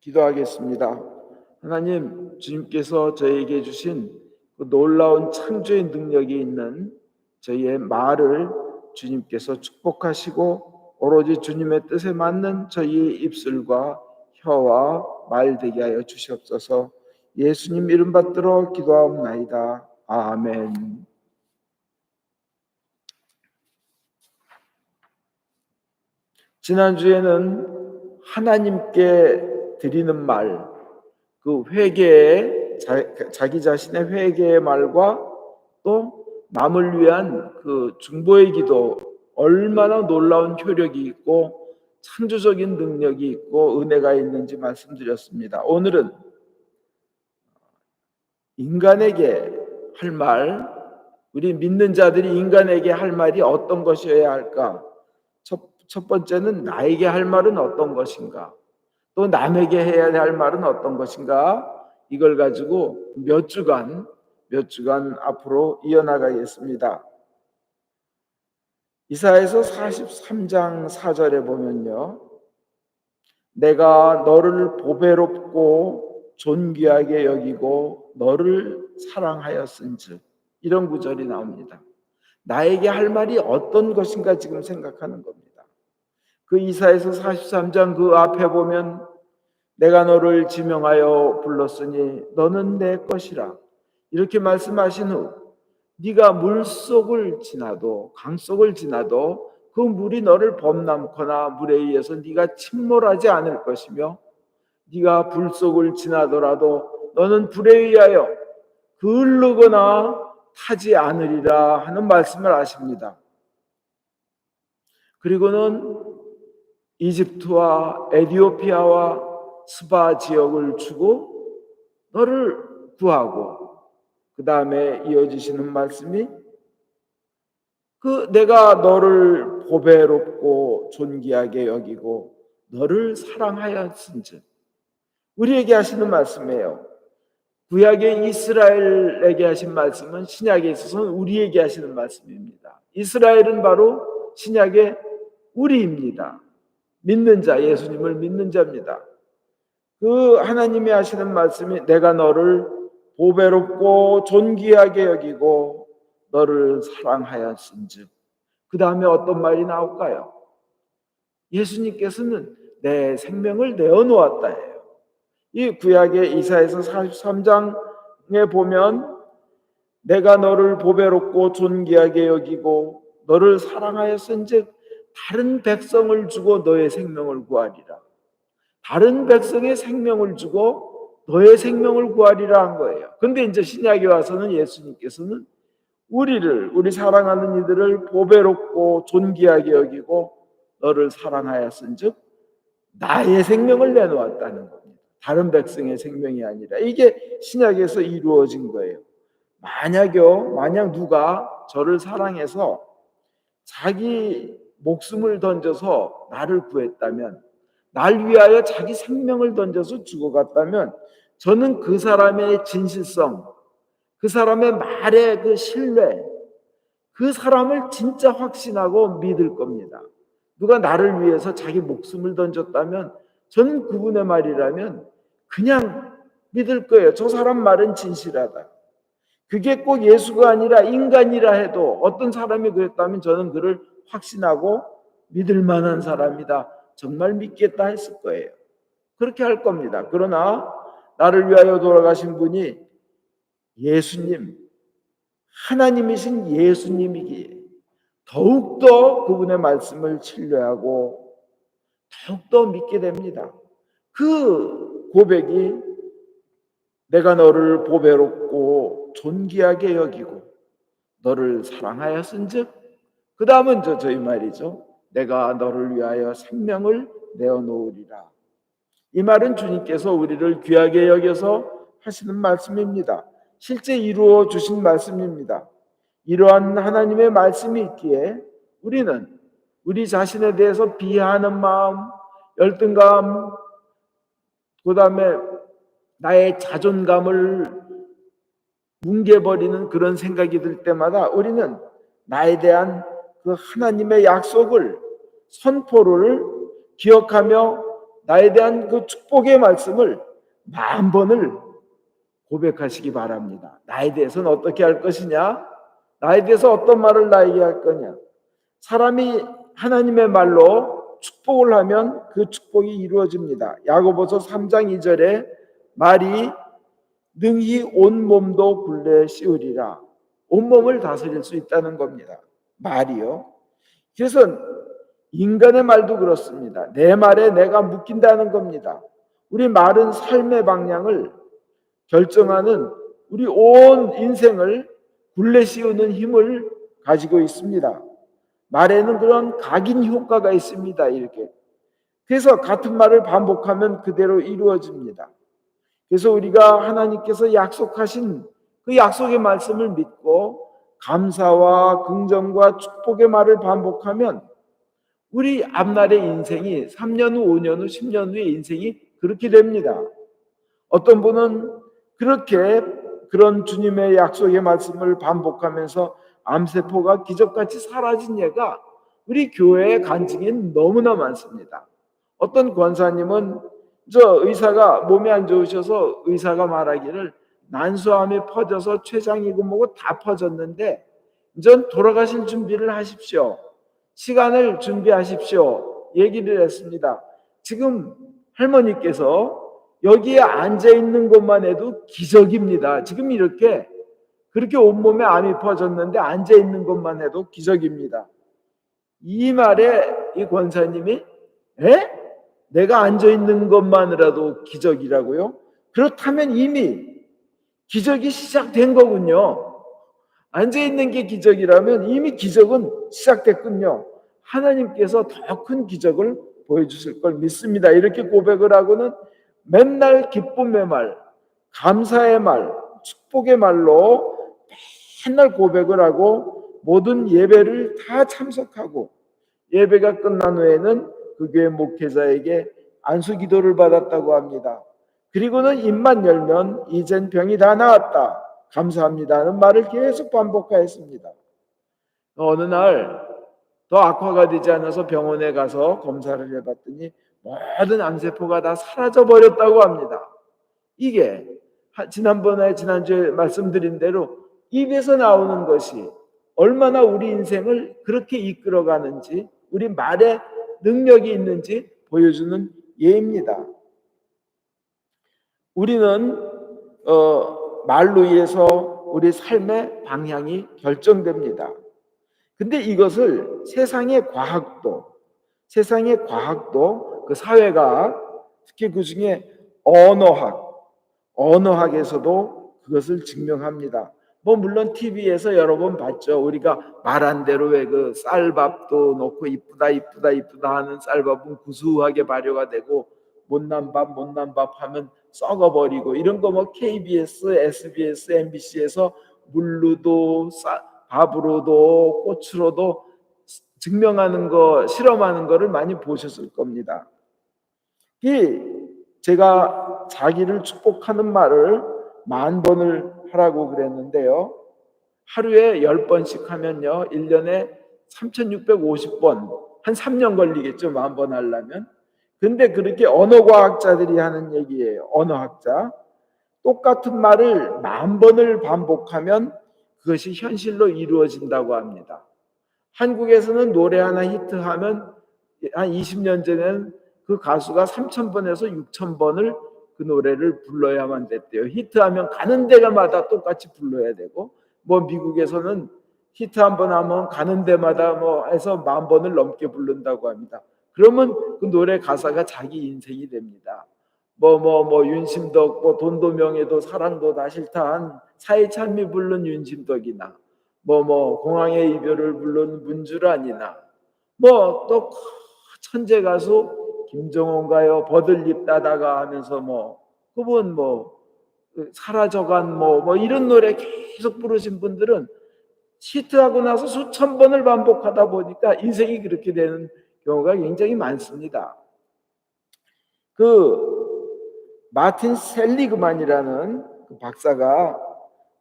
기도하겠습니다. 하나님, 주님께서 저에게 주신 그 놀라운 창조의 능력이 있는 저희의 말을 주님께서 축복하시고 오로지 주님의 뜻에 맞는 저희의 입술과 혀와 말 되게 하여 주시옵소서. 예수님 이름 받들어 기도하옵나이다. 아멘. 지난주에는 하나님께 드리는 말, 그 회개의 자기 자신의 회개의 말과 또 남을 위한 그 중보의 기도, 얼마나 놀라운 효력이 있고 창조적인 능력이 있고 은혜가 있는지 말씀드렸습니다. 오늘은 인간에게 할 말, 우리 믿는 자들이 인간에게 할 말이 어떤 것이어야 할까? 첫 번째는 나에게 할 말은 어떤 것인가? 또 남에게 해야 할 말은 어떤 것인가? 이걸 가지고 몇 주간 앞으로 이어나가겠습니다. 이사야서 43장 4절에 보면요, 내가 너를 보배롭고 존귀하게 여기고 너를 사랑하였은즉, 이런 구절이 나옵니다. 나에게 할 말이 어떤 것인가 지금 생각하는 겁니다. 그 이사야서 43장 그 앞에 보면 내가 너를 지명하여 불렀으니 너는 내 것이라, 이렇게 말씀하신 후 네가 물속을 지나도 강속을 지나도 그 물이 너를 범람거나 물에 의해서 네가 침몰하지 않을 것이며, 네가 불속을 지나더라도 너는 불에 의하여 그을르거나 타지 않으리라 하는 말씀을 하십니다. 그리고는 이집트와 에티오피아와 스바 지역을 주고 너를 구하고, 그 다음에 이어지시는 말씀이 내가 너를 보배롭고 존귀하게 여기고 너를 사랑하였은즉, 우리에게 하시는 말씀이에요. 구약의 이스라엘에게 하신 말씀은 신약에 있어서는 우리에게 하시는 말씀입니다. 이스라엘은 바로 신약의 우리입니다. 믿는 자, 예수님을 믿는 자입니다. 그 하나님이 하시는 말씀이 내가 너를 보배롭고 존귀하게 여기고 너를 사랑하였은즉, 그 다음에 어떤 말이 나올까요? 예수님께서는 내 생명을 내어놓았다 해요. 이 구약의 이사야서 43장에 보면 내가 너를 보배롭고 존귀하게 여기고 너를 사랑하였은즉 다른 백성을 주고 너의 생명을 구하리라. 다른 백성의 생명을 주고 너의 생명을 구하리라 한 거예요. 근데 이제 신약에 와서는 예수님께서는 우리 사랑하는 이들을 보배롭고 존귀하게 여기고 너를 사랑하였은즉 나의 생명을 내놓았다는 겁니다. 다른 백성의 생명이 아니라. 이게 신약에서 이루어진 거예요. 만약 누가 저를 사랑해서 자기 목숨을 던져서 나를 구했다면, 날 위하여 자기 생명을 던져서 죽어갔다면, 저는 그 사람의 진실성, 그 사람의 말의 그 신뢰, 그 사람을 진짜 확신하고 믿을 겁니다. 누가 나를 위해서 자기 목숨을 던졌다면 저는 그분의 말이라면 그냥 믿을 거예요. 저 사람 말은 진실하다. 그게 꼭 예수가 아니라 인간이라 해도 어떤 사람이 그랬다면 저는 그를 확신하고 믿을 만한 사람이다, 정말 믿겠다 했을 거예요. 그렇게 할 겁니다. 그러나 나를 위하여 돌아가신 분이 예수님, 하나님이신 예수님이기에 더욱더 그분의 말씀을 신뢰하고 더욱더 믿게 됩니다. 그 고백이 내가 너를 보배롭고 존귀하게 여기고 너를 사랑하였은즉, 그 다음은 저희 말이죠. 내가 너를 위하여 생명을 내어놓으리라. 이 말은 주님께서 우리를 귀하게 여겨서 하시는 말씀입니다. 실제 이루어 주신 말씀입니다. 이러한 하나님의 말씀이 있기에 우리는 우리 자신에 대해서 비하하는 마음, 열등감, 그 다음에 나의 자존감을 뭉개버리는 그런 생각이 들 때마다 우리는 나에 대한 그 하나님의 약속을, 선포를 기억하며 나에 대한 그 축복의 말씀을 10,000번을 고백하시기 바랍니다. 나에 대해서는 어떻게 할 것이냐? 나에 대해서 어떤 말을 나에게 할 거냐? 사람이 하나님의 말로 축복을 하면 그 축복이 이루어집니다. 야고보서 3장 2절에 말이 능히 온몸도 굴레 씌우리라. 온몸을 다스릴 수 있다는 겁니다. 말이요. 그래서 인간의 말도 그렇습니다. 내 말에 내가 묶인다는 겁니다. 우리 말은 삶의 방향을 결정하는, 우리 온 인생을 굴레 씌우는 힘을 가지고 있습니다. 말에는 그런 각인 효과가 있습니다. 이렇게. 그래서 같은 말을 반복하면 그대로 이루어집니다. 그래서 우리가 하나님께서 약속하신 그 약속의 말씀을 믿고 감사와 긍정과 축복의 말을 반복하면 우리 앞날의 인생이 3년 후, 5년 후, 10년 후의 인생이 그렇게 됩니다. 어떤 분은 그렇게 그런 주님의 약속의 말씀을 반복하면서 암세포가 기적같이 사라진 예가 우리 교회의 간증이 너무나 많습니다. 어떤 권사님은 의사가 몸이 안 좋으셔서 의사가 말하기를 난소암이 퍼져서 췌장이고 뭐고 다 퍼졌는데 이제 돌아가실 준비를 하십시오. 시간을 준비하십시오. 얘기를 했습니다. 지금 할머니께서 여기에 앉아 있는 것만 해도 기적입니다. 지금 이렇게 그렇게 온몸에 암이 퍼졌는데 앉아 있는 것만 해도 기적입니다. 이 말에 이 권사님이 내가 앉아 있는 것만으로도 기적이라고요? 그렇다면 이미 기적이 시작된 거군요. 앉아 있는 게 기적이라면 이미 기적은 시작됐군요. 하나님께서 더 큰 기적을 보여주실 걸 믿습니다. 이렇게 고백을 하고는 맨날 기쁨의 말, 감사의 말, 축복의 말로 맨날 고백을 하고 모든 예배를 다 참석하고 예배가 끝난 후에는 그 교회 목회자에게 안수 기도를 받았다고 합니다. 그리고는 입만 열면 이젠 병이 다 나았다, 감사합니다는 말을 계속 반복하였습니다. 어느 날 더 악화가 되지 않아서 병원에 가서 검사를 해봤더니 모든 암세포가 다 사라져 버렸다고 합니다. 이게 지난주에 말씀드린 대로 입에서 나오는 것이 얼마나 우리 인생을 그렇게 이끌어가는지, 우리 말에 능력이 있는지 보여주는 예입니다. 우리는 말로 인해서 우리 삶의 방향이 결정됩니다. 근데 이것을 세상의 과학도, 그 사회과학, 특히 그 중에 언어학에서도 그것을 증명합니다. 물론 TV에서 여러 번 봤죠. 우리가 말한 대로 왜 그 쌀밥도 넣고 이쁘다 하는 쌀밥은 구수하게 발효가 되고 못난 밥 하면 썩어버리고 이런 거 KBS, SBS, MBC에서 물로도 밥으로도 꽃으로도 증명하는 거, 실험하는 거를 많이 보셨을 겁니다. 제가 자기를 축복하는 말을 10,000번을 하라고 그랬는데요. 하루에 10번씩 하면요, 1년에 3,650번, 한 3년 걸리겠죠, 10,000번 하려면. 근데 그렇게 언어과학자들이 하는 얘기예요. 언어학자. 똑같은 말을 10,000번을 반복하면 그것이 현실로 이루어진다고 합니다. 한국에서는 노래 하나 히트하면 한 20년 전에는 그 가수가 3,000번에서 6,000번을 그 노래를 불러야만 됐대요. 히트하면 가는 데마다 똑같이 불러야 되고, 미국에서는 히트 한 번 하면 가는 데마다 해서 10,000번을 넘게 부른다고 합니다. 그러면 그 노래 가사가 자기 인생이 됩니다. 윤심덕, 돈도 명예도 사랑도 다 싫다 한 사이찬미 부른 윤심덕이나 공항의 이별을 부른 문주란이나 또 천재 가수 김정호인가요? 버들잎 따다가 하면서 그분 사라져간 이런 노래 계속 부르신 분들은 히트하고 나서 수천 번을 반복하다 보니까 인생이 그렇게 되는 경우가 굉장히 많습니다. 마틴 셀리그만이라는 그 박사가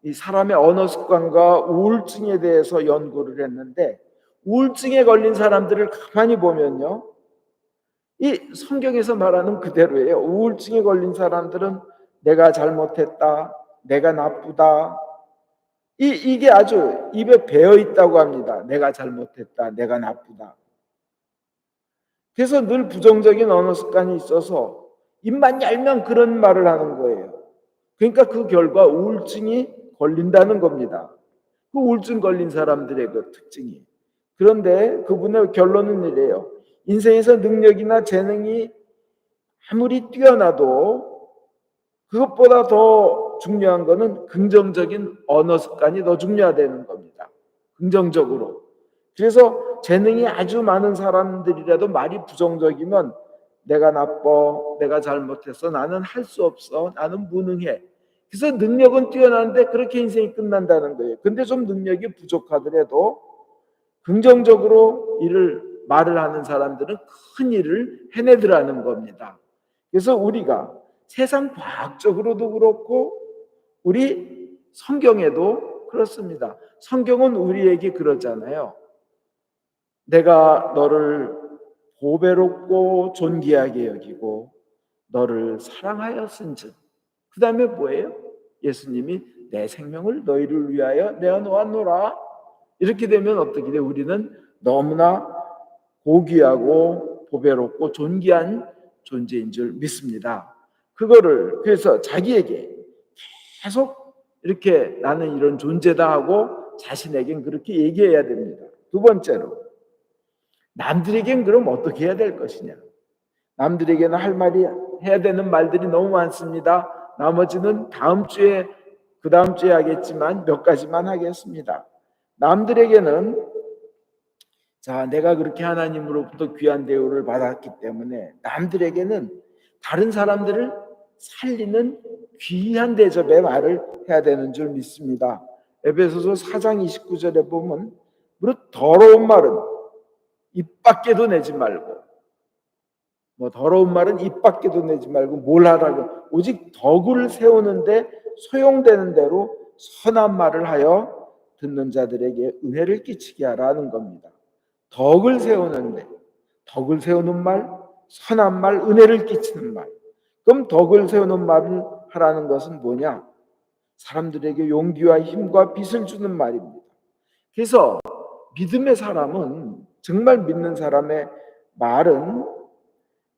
이 사람의 언어 습관과 우울증에 대해서 연구를 했는데, 우울증에 걸린 사람들을 가만히 보면요, 이 성경에서 말하는 그대로예요. 우울증에 걸린 사람들은 내가 잘못했다, 내가 나쁘다, 이게 아주 입에 배어 있다고 합니다. 내가 잘못했다, 내가 나쁘다. 그래서 늘 부정적인 언어 습관이 있어서 입만 열면 그런 말을 하는 거예요. 그러니까 그 결과 우울증이 걸린다는 겁니다. 그 우울증 걸린 사람들의 그 특징이. 그런데 그분의 결론은 이래요. 인생에서 능력이나 재능이 아무리 뛰어나도 그것보다 더 중요한 거는 긍정적인 언어 습관이 더 중요하다는 겁니다. 긍정적으로. 그래서 재능이 아주 많은 사람들이라도 말이 부정적이면 내가 나빠, 내가 잘못했어, 나는 할 수 없어, 나는 무능해. 그래서 능력은 뛰어난데 그렇게 인생이 끝난다는 거예요. 근데 좀 능력이 부족하더라도 긍정적으로 말을 하는 사람들은 큰 일을 해내더라는 겁니다. 그래서 우리가 세상 과학적으로도 그렇고 우리 성경에도 그렇습니다. 성경은 우리에게 그러잖아요. 내가 너를 보배롭고 존귀하게 여기고 너를 사랑하였은즉. 그 다음에 뭐예요? 예수님이 내 생명을 너희를 위하여 내어놓았노라. 이렇게 되면 어떻게 돼? 우리는 너무나 고귀하고 보배롭고 존귀한 존재인 줄 믿습니다. 그거를 그래서 자기에게 계속 이렇게 나는 이런 존재다 하고 자신에겐 그렇게 얘기해야 됩니다. 두 번째로 남들에겐 그럼 어떻게 해야 될 것이냐? 남들에게는 할 말이 해야 되는 말들이 너무 많습니다. 나머지는 다음 주에 그 다음 주에 하겠지만 몇 가지만 하겠습니다. 남들에게는 자, 내가 그렇게 하나님으로부터 귀한 대우를 받았기 때문에 남들에게는 다른 사람들을 살리는 귀한 대접의 말을 해야 되는 줄 믿습니다. 에베소서 4장 29절에 보면 무릇 더러운 말은 입 밖에도 내지 말고 더러운 말은 입 밖에도 내지 말고 뭘 하라고 오직 덕을 세우는데 소용되는 대로 선한 말을 하여 듣는 자들에게 은혜를 끼치게 하라는 겁니다. 덕을 세우는데 덕을 세우는 말, 선한 말, 은혜를 끼치는 말. 그럼 덕을 세우는 말을 하라는 것은 뭐냐? 사람들에게 용기와 힘과 빛을 주는 말입니다. 그래서 믿음의 사람은 정말 믿는 사람의 말은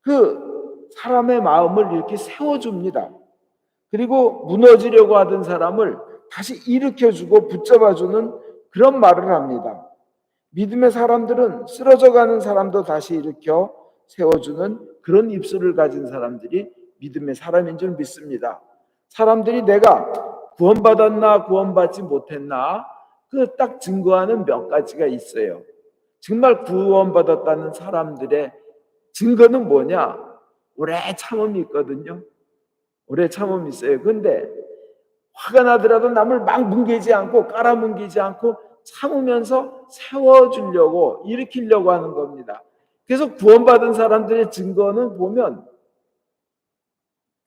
그 사람의 마음을 이렇게 세워줍니다. 그리고 무너지려고 하던 사람을 다시 일으켜주고 붙잡아주는 그런 말을 합니다. 믿음의 사람들은 쓰러져가는 사람도 다시 일으켜 세워주는 그런 입술을 가진 사람들이 믿음의 사람인 줄 믿습니다. 사람들이 내가 구원받았나 구원받지 못했나 그 딱 증거하는 몇 가지가 있어요. 정말 구원받았다는 사람들의 증거는 뭐냐? 오래 참음이 있거든요. 오래 참음이 있어요. 근데 화가 나더라도 남을 막 뭉개지 않고 깔아뭉개지 않고 참으면서 세워주려고 일으키려고 하는 겁니다. 그래서 구원받은 사람들의 증거는 보면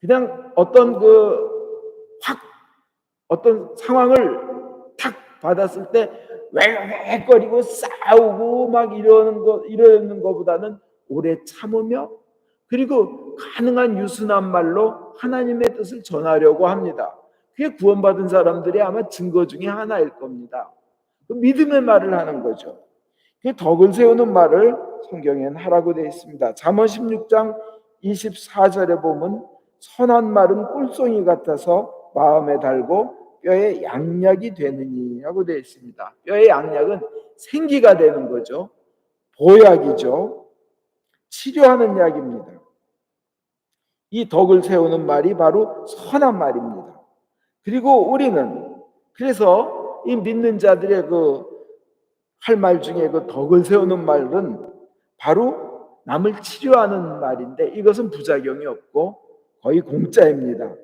그냥 어떤 상황을 탁 받았을 때 웽거리고 싸우고 막 이러는 것보다는 오래 참으며 그리고 가능한 유순한 말로 하나님의 뜻을 전하려고 합니다. 그게 구원받은 사람들이 아마 증거 중에 하나일 겁니다. 그 믿음의 말을 하는 거죠. 그 덕을 세우는 말을 성경에는 하라고 되어 있습니다. 잠언 16장 24절에 보면 선한 말은 꿀송이 같아서 마음에 달고 뼈에 양약이 되느니 하고 되어 있습니다. 뼈의 양약은 생기가 되는 거죠. 보약이죠. 치료하는 약입니다. 이 덕을 세우는 말이 바로 선한 말입니다. 그리고 우리는 그래서 이 믿는 자들의 할 말 중에 그 덕을 세우는 말은 바로 남을 치료하는 말인데 이것은 부작용이 없고 거의 공짜입니다.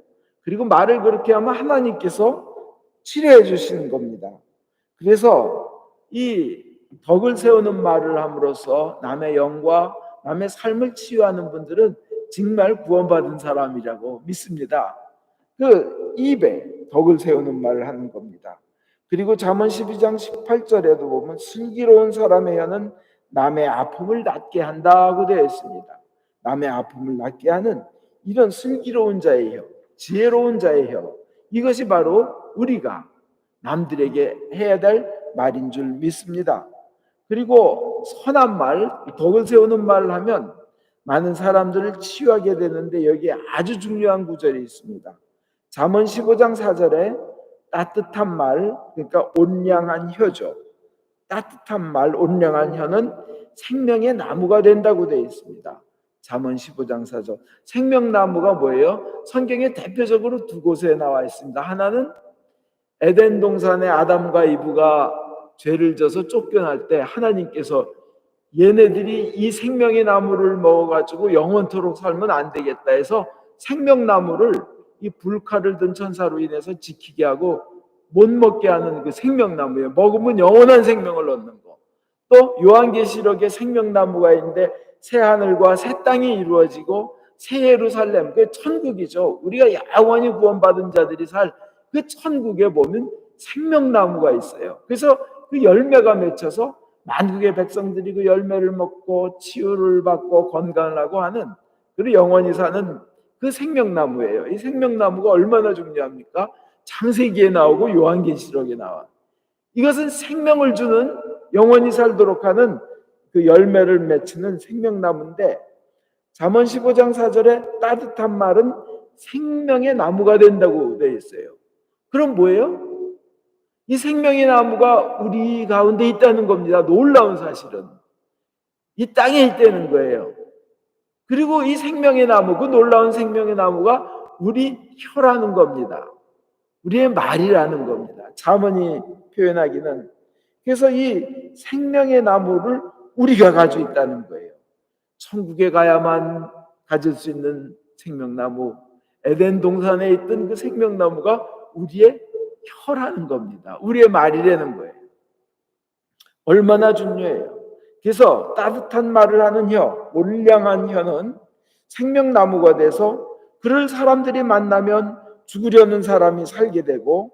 그리고 말을 그렇게 하면 하나님께서 치료해 주시는 겁니다. 그래서 이 덕을 세우는 말을 함으로써 남의 영과 남의 삶을 치유하는 분들은 정말 구원받은 사람이라고 믿습니다. 그 입에 덕을 세우는 말을 하는 겁니다. 그리고 잠언 12장 18절에도 보면 슬기로운 사람의 혀는 남의 아픔을 낫게 한다고 되어 있습니다. 남의 아픔을 낫게 하는 이런 슬기로운 자의 혀, 지혜로운 자의 혀, 이것이 바로 우리가 남들에게 해야 될 말인 줄 믿습니다. 그리고 선한 말, 덕을 세우는 말을 하면 많은 사람들을 치유하게 되는데 여기에 아주 중요한 구절이 있습니다. 잠언 15장 4절에 따뜻한 말, 그러니까 온량한 혀죠. 따뜻한 말, 온량한 혀는 생명의 나무가 된다고 되어 있습니다. 잠언 15장 4절. 생명나무가 뭐예요? 성경에 대표적으로 두 곳에 나와 있습니다. 하나는 에덴 동산의 아담과 이브가 죄를 져서 쫓겨날 때 하나님께서 얘네들이 이 생명의 나무를 먹어가지고 영원토록 살면 안 되겠다 해서 생명나무를 이 불칼을 든 천사로 인해서 지키게 하고 못 먹게 하는 그 생명나무예요. 먹으면 영원한 생명을 얻는 거. 또 요한계시록에 생명나무가 있는데 새 하늘과 새 땅이 이루어지고 새 예루살렘, 그 천국이죠. 우리가 영원히 구원받은 자들이 살 그 천국에 보면 생명나무가 있어요. 그래서 그 열매가 맺혀서 만국의 백성들이 그 열매를 먹고 치유를 받고 건강을 하고 하는, 그리고 영원히 사는 그 생명나무예요. 이 생명나무가 얼마나 중요합니까? 창세기에 나오고 요한계시록에 나와. 이것은 생명을 주는, 영원히 살도록 하는 그 열매를 맺히는 생명나무인데, 잠언 15장 4절에 따뜻한 말은 생명의 나무가 된다고 되어 있어요. 그럼 뭐예요? 이 생명의 나무가 우리 가운데 있다는 겁니다. 놀라운 사실은 이 땅에 있다는 거예요. 그리고 이 생명의 나무, 그 놀라운 생명의 나무가 우리 혀라는 겁니다. 우리의 말이라는 겁니다. 잠언이 표현하기는. 그래서 이 생명의 나무를 우리가 가지고 있다는 거예요. 천국에 가야만 가질 수 있는 생명나무, 에덴 동산에 있던 그 생명나무가 우리의 혀라는 겁니다. 우리의 말이라는 거예요. 얼마나 중요해요. 그래서 따뜻한 말을 하는 혀, 온량한 혀는 생명나무가 돼서 그를 사람들이 만나면 죽으려는 사람이 살게 되고,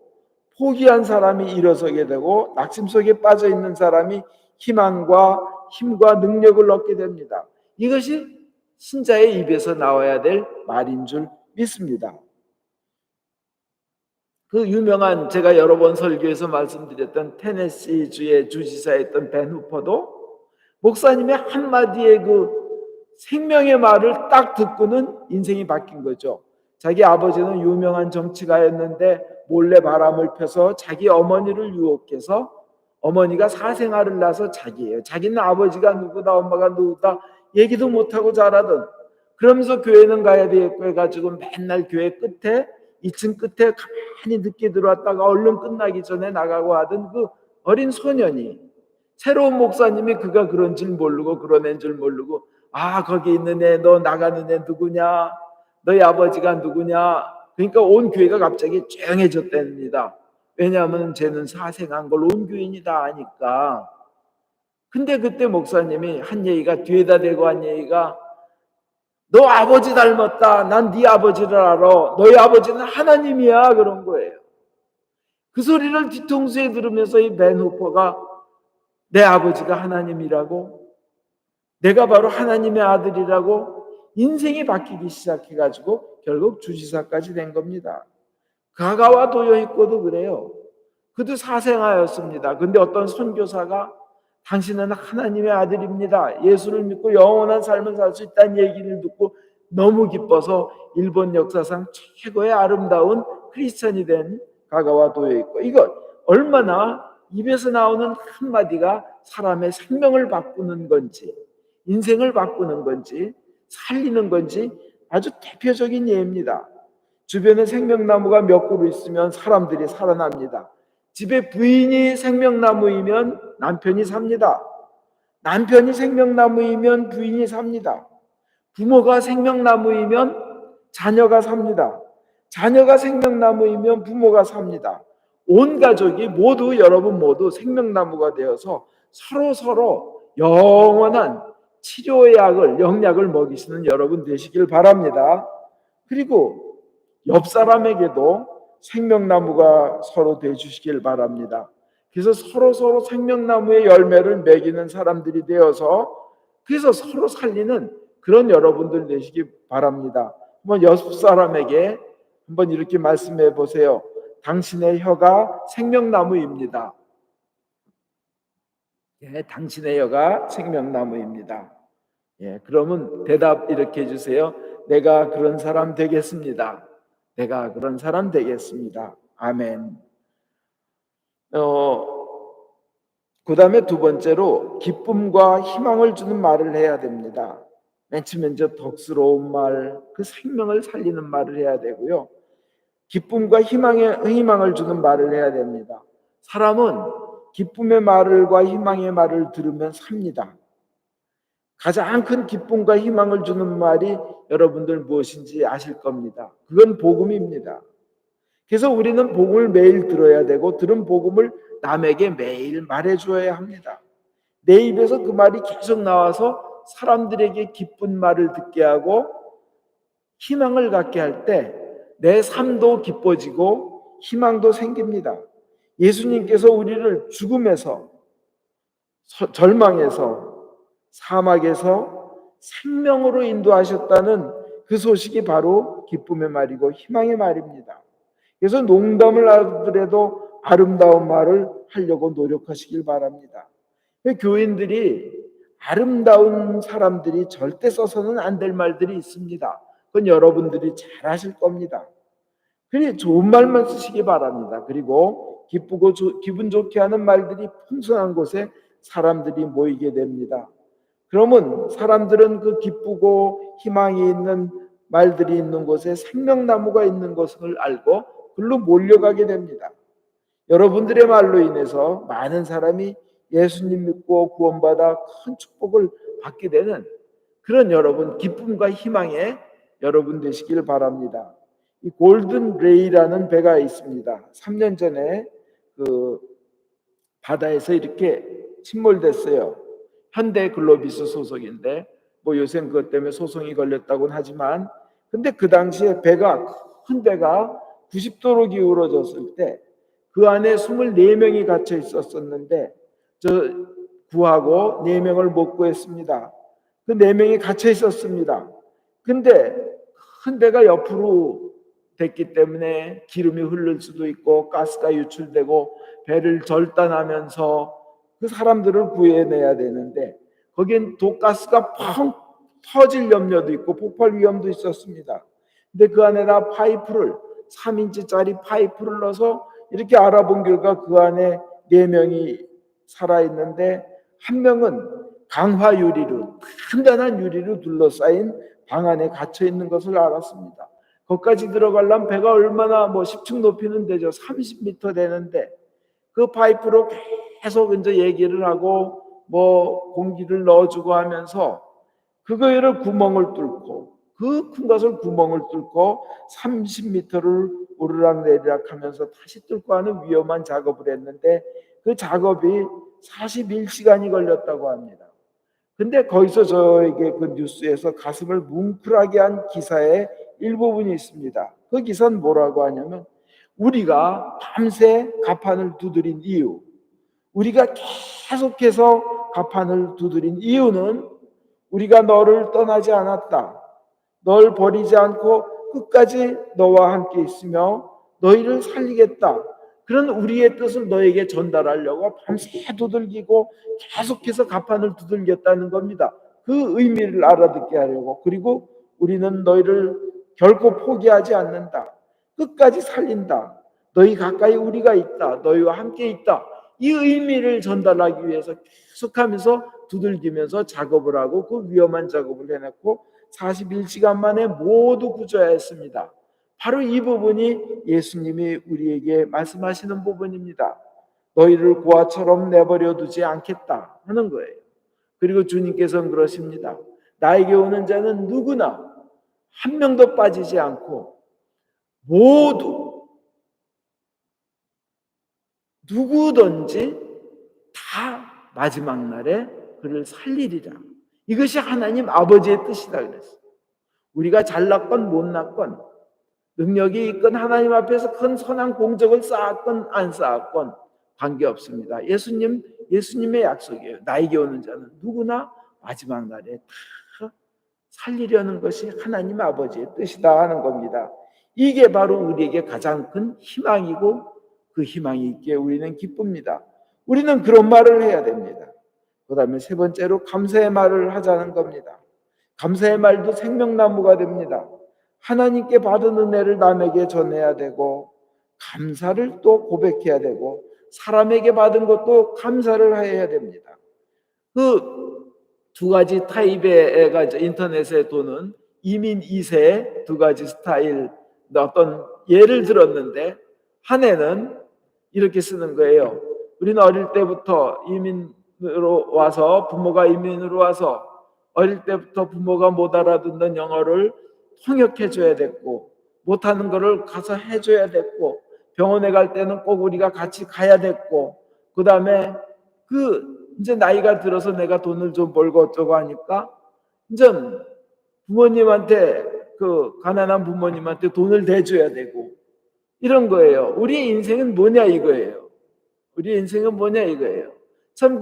포기한 사람이 일어서게 되고, 낙심 속에 빠져 있는 사람이 희망과 힘과 능력을 얻게 됩니다. 이것이 신자의 입에서 나와야 될 말인 줄 믿습니다. 그 유명한, 제가 여러 번 설교에서 말씀드렸던 테네시주의 주지사였던 벤 후퍼도 목사님의 한마디의 그 생명의 말을 딱 듣고는 인생이 바뀐 거죠. 자기 아버지는 유명한 정치가였는데 몰래 바람을 펴서 자기 어머니를 유혹해서 어머니가 사생아를 낳아서 자기는 아버지가 누구다 엄마가 누구다 얘기도 못하고 자라던, 그러면서 교회는 가야 되겠고 해가지고 맨날 교회 끝에 2층 끝에 가만히 늦게 들어왔다가 얼른 끝나기 전에 나가고 하던 그 어린 소년이, 새로운 목사님이 그가 그런 줄 모르고 그런 애인 줄 모르고, 아 거기 있는 애, 너 나가는 애 누구냐, 너희 아버지가 누구냐. 그러니까 온 교회가 갑자기 조용해졌답니다. 왜냐하면 쟤는 사생한 걸 온 교인이다 하니까. 근데 그때 목사님이 한 얘기가, 뒤에다 대고 한 얘기가, 너 아버지 닮았다. 난 네 아버지를 알아. 너희 아버지는 하나님이야. 그런 거예요. 그 소리를 뒤통수에 들으면서 이 벤 후퍼가 내 아버지가 하나님이라고, 내가 바로 하나님의 아들이라고 인생이 바뀌기 시작해가지고 결국 주지사까지 된 겁니다. 가가와 도요히코도 그래요. 그도 사생아였습니다. 근데 어떤 선교사가 당신은 하나님의 아들입니다, 예수를 믿고 영원한 삶을 살 수 있다는 얘기를 듣고 너무 기뻐서 일본 역사상 최고의 아름다운 크리스천이 된 가가와 도요히코. 이것 얼마나 입에서 나오는 한마디가 사람의 생명을 바꾸는 건지, 인생을 바꾸는 건지, 살리는 건지 아주 대표적인 예입니다. 주변에 생명나무가 몇 그루 있으면 사람들이 살아납니다. 집에 부인이 생명나무이면 남편이 삽니다. 남편이 생명나무이면 부인이 삽니다. 부모가 생명나무이면 자녀가 삽니다. 자녀가 생명나무이면 부모가 삽니다. 온 가족이 모두, 여러분 모두 생명나무가 되어서 서로 영원한 치료의 약을, 영약을 먹이시는 여러분 되시길 바랍니다. 그리고 옆 사람에게도 생명나무가 서로 되주시길 바랍니다. 그래서 서로 생명나무의 열매를 먹이는 사람들이 되어서, 그래서 서로 살리는 그런 여러분들 되시기 바랍니다. 한번 옆 사람에게 한번 이렇게 말씀해 보세요. 당신의 혀가 생명나무입니다. 예, 당신의 혀가 생명나무입니다. 예, 그러면 대답 이렇게 해주세요. 내가 그런 사람 되겠습니다. 내가 그런 사람 되겠습니다. 아멘. 그 다음에 두 번째로 기쁨과 희망을 주는 말을 해야 됩니다. 맨 처음에 이제 덕스러운 말, 그 생명을 살리는 말을 해야 되고요. 기쁨과 희망을 주는 말을 해야 됩니다. 사람은 기쁨의 말과 희망의 말을 들으면 삽니다. 가장 큰 기쁨과 희망을 주는 말이 여러분들 무엇인지 아실 겁니다. 그건 복음입니다. 그래서 우리는 복음을 매일 들어야 되고 들은 복음을 남에게 매일 말해줘야 합니다. 내 입에서 그 말이 계속 나와서 사람들에게 기쁜 말을 듣게 하고 희망을 갖게 할 때 내 삶도 기뻐지고 희망도 생깁니다. 예수님께서 우리를 죽음에서, 절망에서, 사막에서 생명으로 인도하셨다는 그 소식이 바로 기쁨의 말이고 희망의 말입니다. 그래서 농담을 하더라도 아름다운 말을 하려고 노력하시길 바랍니다. 교인들이 아름다운 사람들이 절대 써서는 안 될 말들이 있습니다. 그건 여러분들이 잘 아실 겁니다. 그래 좋은 말만 쓰시기 바랍니다. 그리고 기쁘고 기분 좋게 하는 말들이 풍성한 곳에 사람들이 모이게 됩니다. 그러면 사람들은 그 기쁘고 희망이 있는 말들이 있는 곳에 생명나무가 있는 것을 알고 글로 몰려가게 됩니다. 여러분들의 말로 인해서 많은 사람이 예수님 믿고 구원받아 큰 축복을 받게 되는 그런 여러분 기쁨과 희망의 여러분 되시길 바랍니다. 이 골든 레이라는 배가 있습니다. 3년 전에 그 바다에서 이렇게 침몰됐어요. 현대글로비스 소속인데 뭐 요새는 그것 때문에 소송이 걸렸다고는 하지만 근데 그 당시에 큰 배가 90도로 기울어졌을 때 그 안에 24명이 갇혀 있었었는데 구하고 4명을 못 구했습니다. 그 4명이 갇혀 있었습니다. 근데 큰 배가 옆으로 됐기 때문에 기름이 흐를 수도 있고 가스가 유출되고 배를 절단하면서 그 사람들을 구해내야 되는데 거긴 독가스가 펑 터질 염려도 있고 폭발 위험도 있었습니다. 근데 그 안에다 3인치짜리 파이프를 넣어서 이렇게 알아본 결과 그 안에 4명이 살아있는데 한 명은 강화 유리로 단단한 유리로 둘러싸인 방 안에 갇혀 있는 것을 알았습니다. 거기까지 들어가려면 배가 얼마나 10층 높이는 되죠. 30m 되는데 그 파이프로 계속 이제 얘기를 하고 공기를 넣어주고 하면서 그거를 구멍을 뚫고 그 큰 것을 구멍을 뚫고 30m를 오르락내리락 하면서 다시 뚫고 하는 위험한 작업을 했는데 그 작업이 41시간이 걸렸다고 합니다. 근데 거기서 저에게 그 뉴스에서 가슴을 뭉클하게 한 기사의 일부분이 있습니다. 그 기사는 뭐라고 하냐면 우리가 밤새 가판을 두드린 이유, 우리가 계속해서 가판을 두드린 이유는 우리가 너를 떠나지 않았다. 널 버리지 않고 끝까지 너와 함께 있으며 너희를 살리겠다. 그런 우리의 뜻을 너에게 전달하려고 밤새 두들기고 계속해서 가판을 두들겼다는 겁니다. 그 의미를 알아듣게 하려고. 그리고 우리는 너희를 결코 포기하지 않는다. 끝까지 살린다. 너희 가까이 우리가 있다. 너희와 함께 있다. 이 의미를 전달하기 위해서 계속하면서 두들기면서 작업을 하고 그 위험한 작업을 해냈고 41시간 만에 모두 구조했습니다. 바로 이 부분이 예수님이 우리에게 말씀하시는 부분입니다. 너희를 고아처럼 내버려 두지 않겠다 하는 거예요. 그리고 주님께서는 그러십니다. 나에게 오는 자는 누구나 한 명도 빠지지 않고 모두 누구든지 다 마지막 날에 그를 살리리라. 이것이 하나님 아버지의 뜻이다 그랬어요. 우리가 잘났건 못났건 능력이 있건 하나님 앞에서 큰 선한 공적을 쌓았건 안 쌓았건 관계없습니다. 예수님의 약속이에요. 나에게 오는 자는 누구나 마지막 날에 다 살리려는 것이 하나님 아버지의 뜻이다 하는 겁니다. 이게 바로 우리에게 가장 큰 희망이고 그 희망이 있기에 우리는 기쁩니다. 우리는 그런 말을 해야 됩니다. 그 다음에 세 번째로 감사의 말을 하자는 겁니다. 감사의 말도 생명나무가 됩니다. 하나님께 받은 은혜를 남에게 전해야 되고 감사를 또 고백해야 되고 사람에게 받은 것도 감사를 해야 됩니다. 그 두 가지 타입의 인터넷에 도는 이민 2세 두 가지 스타일 어떤 예를 들었는데 한 애는 이렇게 쓰는 거예요. 우리는 어릴 때부터 이민으로 와서 부모가 이민으로 와서 어릴 때부터 부모가 못 알아듣는 영어를 통역해 줘야 됐고 못하는 거를 가서 해줘야 됐고 병원에 갈 때는 꼭 우리가 같이 가야 됐고 그 다음에 이제 나이가 들어서 내가 돈을 좀 벌고 어쩌고 하니까 이제 부모님한테 가난한 부모님한테 돈을 대줘야 되고 이런 거예요. 우리 인생은 뭐냐 이거예요. 우리 인생은 뭐냐 이거예요. 참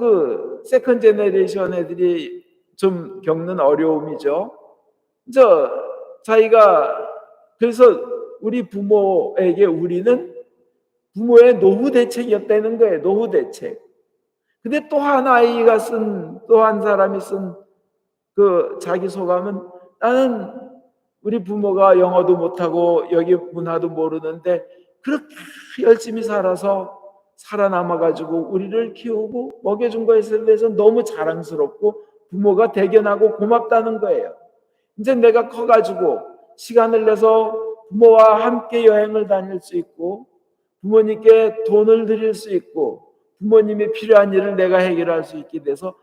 세컨 제너레이션 애들이 좀 겪는 어려움이죠. 자기가 그래서 우리 부모에게 우리는 부모의 노후 대책이었다는 거예요. 노후 대책. 근데 또 한 아이가 또 한 사람이 쓴 자기 소감은 나는 우리 부모가 영어도 못하고 여기 문화도 모르는데 그렇게 열심히 살아서 살아남아가지고 우리를 키우고 먹여준 것에 대해서 너무 자랑스럽고 부모가 대견하고 고맙다는 거예요. 이제 내가 커가지고 시간을 내서 부모와 함께 여행을 다닐 수 있고 부모님께 돈을 드릴 수 있고 부모님이 필요한 일을 내가 해결할 수 있게 돼서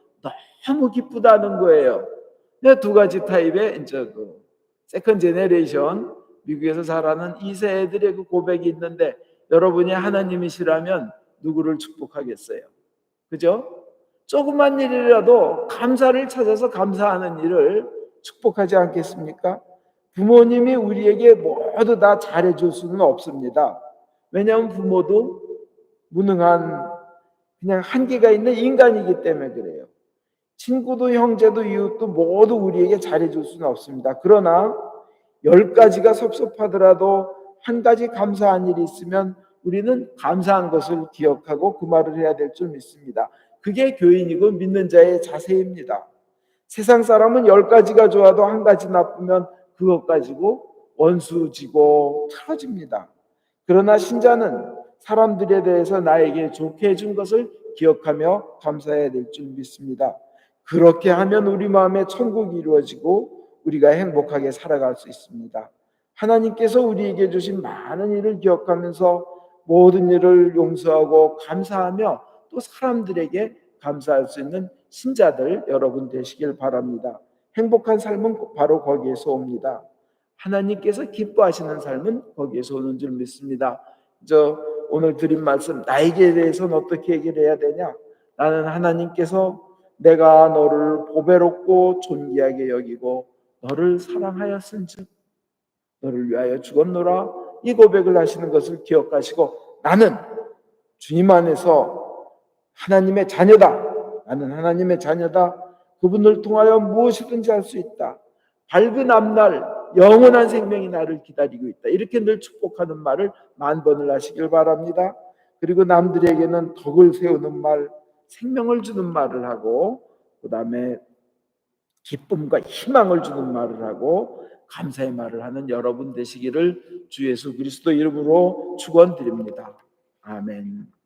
너무 기쁘다는 거예요. 두 가지 타입의 이제 세컨 제너레이션 미국에서 자라는 2세 애들의 고백이 있는데 여러분이 하나님이시라면 누구를 축복하겠어요? 그죠? 조그만 일이라도 감사를 찾아서 감사하는 일을 축복하지 않겠습니까? 부모님이 우리에게 모두 다 잘해줄 수는 없습니다. 왜냐하면 부모도 무능한 그냥 한계가 있는 인간이기 때문에 그래요. 친구도 형제도 이웃도 모두 우리에게 잘해줄 수는 없습니다. 그러나 10가지가 섭섭하더라도 한 가지 감사한 일이 있으면 우리는 감사한 것을 기억하고 그 말을 해야 될 줄 믿습니다. 그게 교인이고 믿는 자의 자세입니다. 세상 사람은 10가지가 좋아도 한 가지 나쁘면 그것 가지고 원수지고 틀어집니다. 그러나 신자는 사람들에 대해서 나에게 좋게 해준 것을 기억하며 감사해야 될 줄 믿습니다. 그렇게 하면 우리 마음에 천국이 이루어지고 우리가 행복하게 살아갈 수 있습니다. 하나님께서 우리에게 주신 많은 일을 기억하면서 모든 일을 용서하고 감사하며 또 사람들에게 감사할 수 있는 신자들 여러분 되시길 바랍니다. 행복한 삶은 바로 거기에서 옵니다. 하나님께서 기뻐하시는 삶은 거기에서 오는 줄 믿습니다. 오늘 드린 말씀 나에게 대해서는 어떻게 얘기를 해야 되냐? 나는 하나님께서 내가 너를 보배롭고 존귀하게 여기고 너를 사랑하였은즉 너를 위하여 죽었노라 이 고백을 하시는 것을 기억하시고 나는 주님 안에서 하나님의 자녀다. 나는 하나님의 자녀다. 그분을 통하여 무엇이든지 할 수 있다. 밝은 앞날 영원한 생명이 나를 기다리고 있다. 이렇게 늘 축복하는 말을 10,000번을 하시길 바랍니다. 그리고 남들에게는 덕을 세우는 말, 생명을 주는 말을 하고 그 다음에 기쁨과 희망을 주는 말을 하고 감사의 말을 하는 여러분 되시기를 주 예수 그리스도 이름으로 축원드립니다. 아멘.